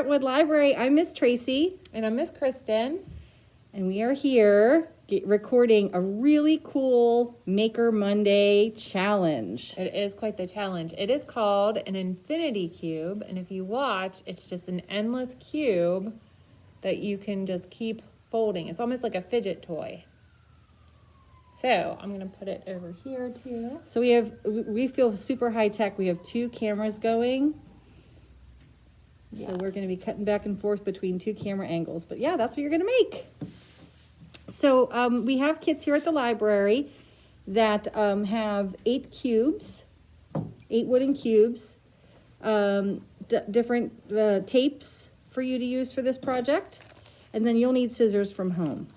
Brentwood Library. I'm Miss Tracy. And I'm Miss Kristin. And we are here recording a really cool Maker Monday challenge. It is quite the challenge. It is called an infinity cube. And if you watch, it's just an endless cube that you can just keep folding. It's almost like a fidget toy. So I'm going to put it over here too. So we feel super high tech. We have 2 cameras going. Yeah. So we're going to be cutting back and forth between 2 camera angles. But yeah, that's what you're going to make. So we have kits here at the library that have 8 cubes, 8 wooden cubes, different tapes for you to use for this project. And then you'll need scissors from home.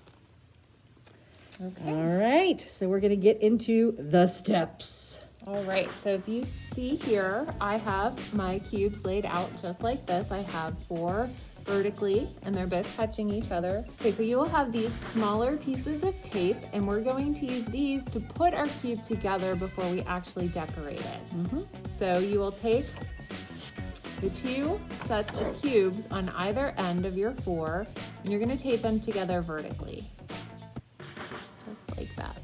Okay. All right, so we're going to get into the steps. All right, so if you see here, I have my cubes laid out just like this. I have 4 vertically, and they're both touching each other. Okay, so you will have these smaller pieces of tape, and we're going to use these to put our cube together before we actually decorate it. So you will take the 2 sets of cubes on either end of your 4, and you're going to tape them together vertically. Just like that.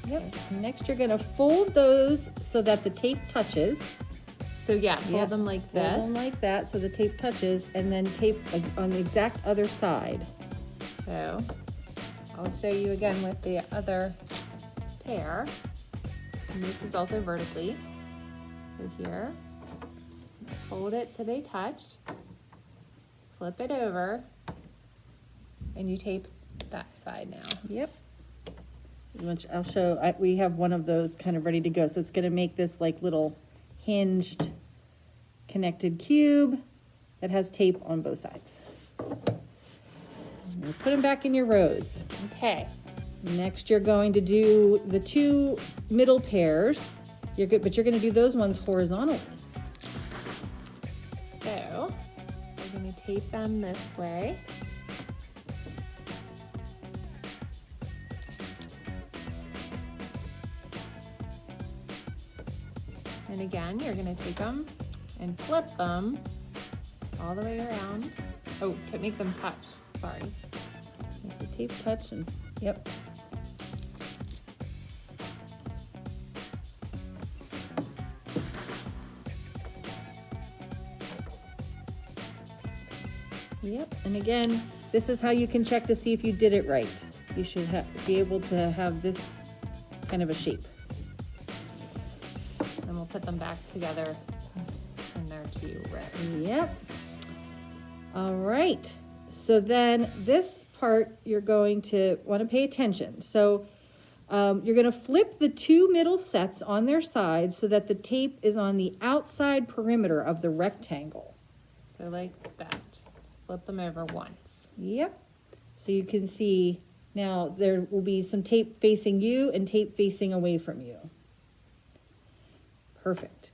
Yep. Next, you're going to fold those so that the tape touches. So yeah, fold them like Fold this. them like that so the tape touches, and then tape on the exact other side. So I'll show you again with the other pair. And this is also vertically. So here, fold it so they touch, flip it over, and you tape that side now. Yep. I'll show, we have one of those kind of ready to go. So it's going to make this like little hinged connected cube that has tape on both sides. And put them back in your rows. Okay. Next, you're going to do the 2 middle pairs. You're good, but you're going to do those ones horizontally. So we're going to tape them this way. And again, you're going to take them and flip them all the way around. Oh, to make them touch. Sorry. Make the tape touch and, yep. Yep, and again, this is how you can check to see if you did it right. You should be able to have this kind of a shape. And we'll put them back together in their 2 rows. Yep. All right. So then this part, you're going to want to pay attention. So you're going to flip the 2 middle sets on their sides so that the tape is on the outside perimeter of the rectangle. So like that. Flip them over once. Yep. So you can see now there will be some tape facing you and tape facing away from you. Perfect.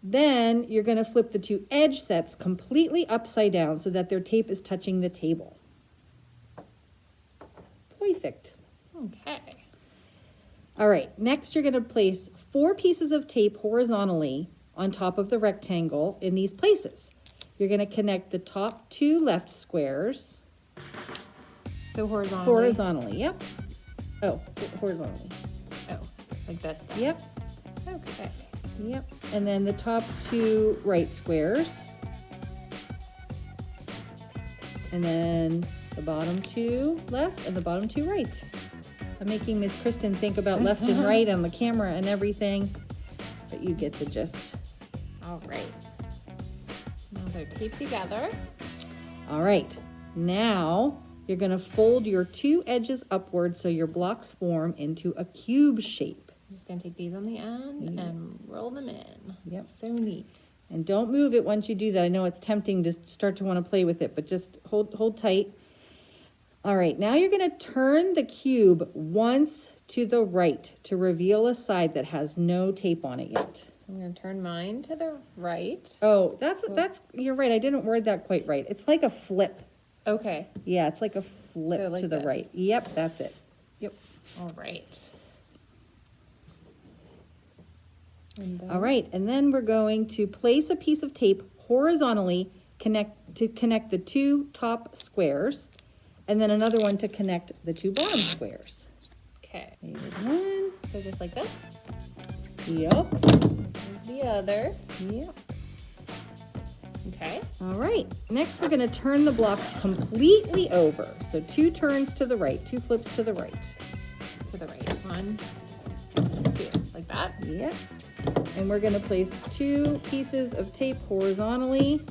Then you're going to flip the 2 edge sets completely upside down so that their tape is touching the table. Perfect. Okay. All right, next you're going to place 4 pieces of tape horizontally on top of the rectangle in these places. You're going to connect the top 2 left squares. So horizontally? Horizontally, yep. Oh, horizontally. Oh, like this. Yep. Okay. Yep. And then the top 2 right squares. And then the bottom 2 left and the bottom 2 right. I'm making Miss Kristin think about left and right on the camera and everything, but you get the gist. All right. Now they're taped together. All right. Now you're going to fold your 2 edges upward so your blocks form into a cube shape. I'm just going to take these on the end and roll them in. Yep. So neat. And don't move it once you do that. I know it's tempting to start to want to play with it, but just hold tight. All right, now you're going to turn the cube once to the right to reveal a side that has no tape on it yet. So I'm going to turn mine to the right. Oh, that's you're right. I didn't word that quite right. It's like a flip. Okay. Yeah, it's like a flip So like to the this. right. Yep, that's it. Yep. All right. All right, and then we're going to place a piece of tape horizontally to connect the two top squares, and then another one to connect the two bottom squares. Okay. Here's one. So just like this. Yep. Here's the other. Yep. Okay. All right, next we're gonna turn the block completely over. So 2 turns to the right, 2 flips to the right. To the right. 1, 2. Like that. Yep. And we're gonna place 2 pieces of tape horizontally.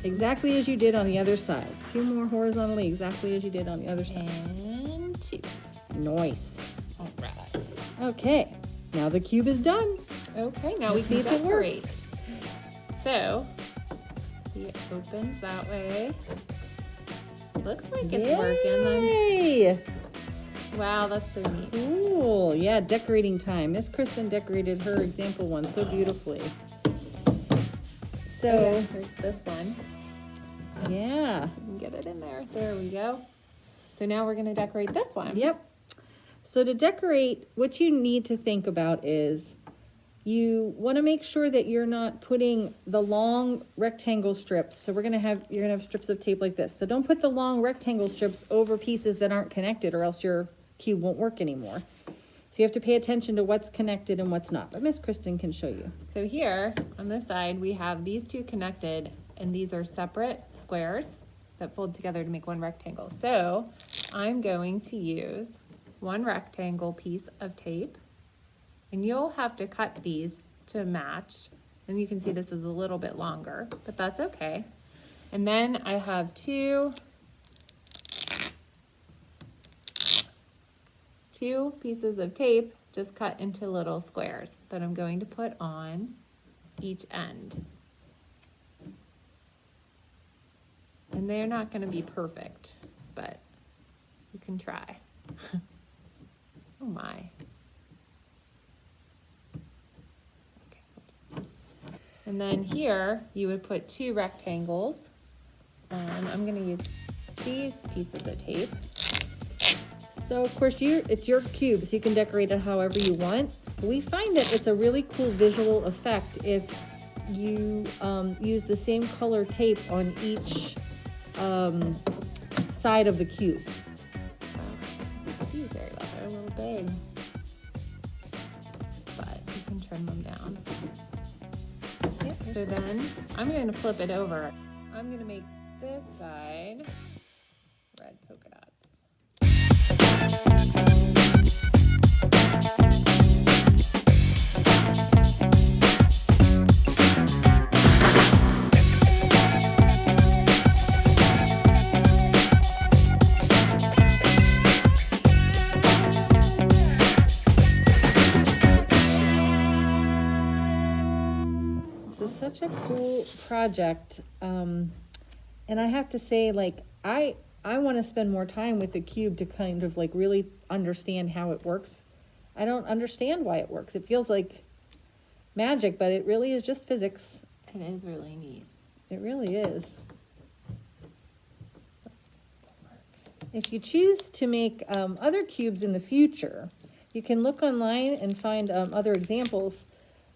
Exactly as you did on the other side. 2 more horizontally, exactly as you did on the other side. And 2. Nice. All right. Okay, now the cube is done. Okay, now we Let's see can if it decorate. works. So, see, it opens that way. Looks like it's working then. Yay! Wow, that's so neat. Cool. Yeah, decorating time. Miss Kristin decorated her example one so beautifully. So, Okay, here's this one. yeah. You can get it in there. There we go. So now we're going to decorate this one. Yep. So to decorate, what you need to think about is you want to make sure that you're not putting the long rectangle strips. So you're gonna have strips of tape like this. So don't put the long rectangle strips over pieces that aren't connected, or else your cube won't work anymore. So you have to pay attention to what's connected and what's not. But Miss Kristin can show you. So here on this side, we have these 2 connected, and these are separate squares that fold together to make one rectangle. So I'm going to use 1 rectangle piece of tape, and you'll have to cut these to match. And you can see this is a little bit longer, but that's okay. And then I have 2 pieces of tape just cut into little squares that I'm going to put on each end. And they're not going to be perfect, but you can try. Oh my. Okay. And then here you would put 2 rectangles. I'm going to use these pieces of tape. So of course it's your cube, so you can decorate it however you want. We find that it's a really cool visual effect if you use the same color tape on each side of the cube. These are a little big, but you can trim them down. Yep. So then I'm going to flip it over. I'm going to make this side red polka dots. This is such a cool project. And I have to say, like, I want to spend more time with the cube to kind of like really understand how it works. I don't understand why it works. It feels like magic, but it really is just physics. It is really neat. It really is. If you choose to make other cubes in the future, you can look online and find other examples.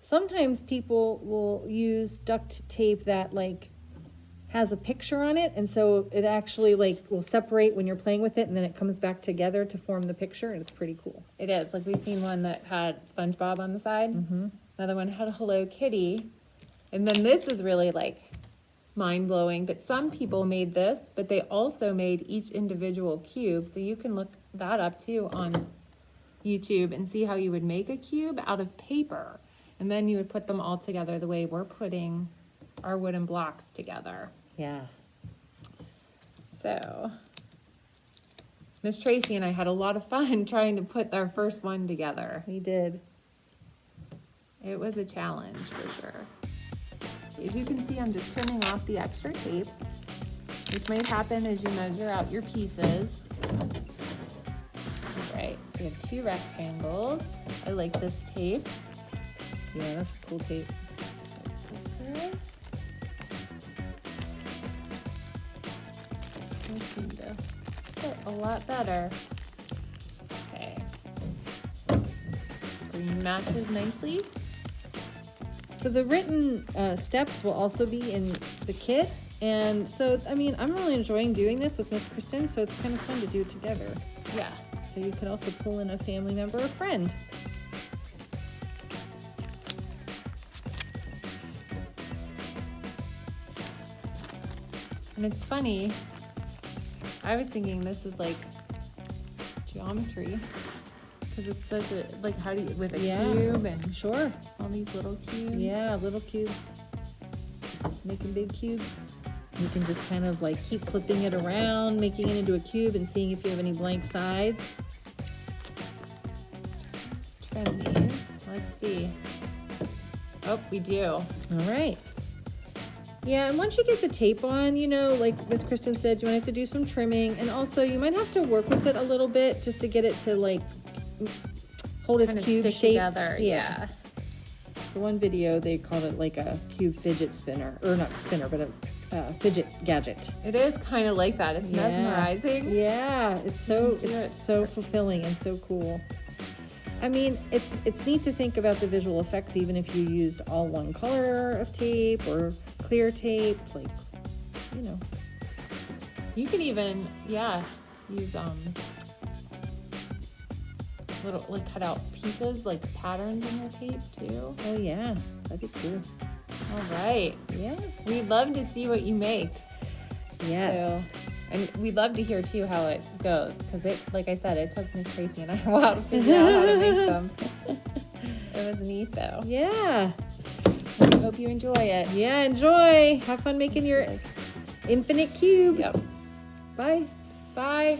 Sometimes people will use duct tape that like has a picture on it, and so it actually like will separate when you're playing with it, and then it comes back together to form the picture, and it's pretty cool. It is. Like we've seen one that had SpongeBob on the side. Mm-hmm. Another one had Hello Kitty. And then this is really like mind-blowing, but some people made this, but they also made each individual cube. So you can look that up too on YouTube and see how you would make a cube out of paper. And then you would put them all together the way we're putting our wooden blocks together. Yeah. So Miss Tracy and I had a lot of fun trying to put our first one together. We did. It was a challenge for sure. As you can see, I'm just trimming off the extra tape. This may happen as you measure out your pieces. All right, so we have 2 rectangles. I like this tape. Yeah, that's cool tape. This seemed to a lot better. Okay. Green matches nicely. So the written steps will also be in the kit. And so, I mean, I'm really enjoying doing this with Miss Kristin, so it's kind of fun to do it together. Yeah. So you can also pull in a family member or friend. And it's funny, I was thinking this is like geometry, because it's such a, like, how do you, with a cube and Sure. all these little cubes. Yeah, little cubes. Making big cubes. You can just kind of like keep flipping it around, making it into a cube and seeing if you have any blank sides. Trendy. Let's see. Oh, we do. All right. Yeah, and once you get the tape on, you know, like Miss Kristin said, you might have to do some trimming, and also you might have to work with it a little bit just to get it to like hold its Kind of cube stick shape. together. Yeah. For one video, they called it like a cube fidget spinner, or not spinner, but a fidget gadget. It is kind of like that. It's mesmerizing. Yeah, it's so fulfilling and so cool. I mean, it's neat to think about the visual effects, even if you used all one color of tape or clear tape, like, you know. You can even, use little, like, cut out pieces, like patterns in your tape too. Oh yeah, that'd be cool. All right. Yeah. We'd love to see what you make. Yes. So, and we'd love to hear too how it goes, because it, like I said, it took Miss Tracy and I a while to figure out how to make them. It was neat though. Yeah. We hope you enjoy it. Yeah, enjoy. Have fun making your infinite cube. Yep. Bye. Bye.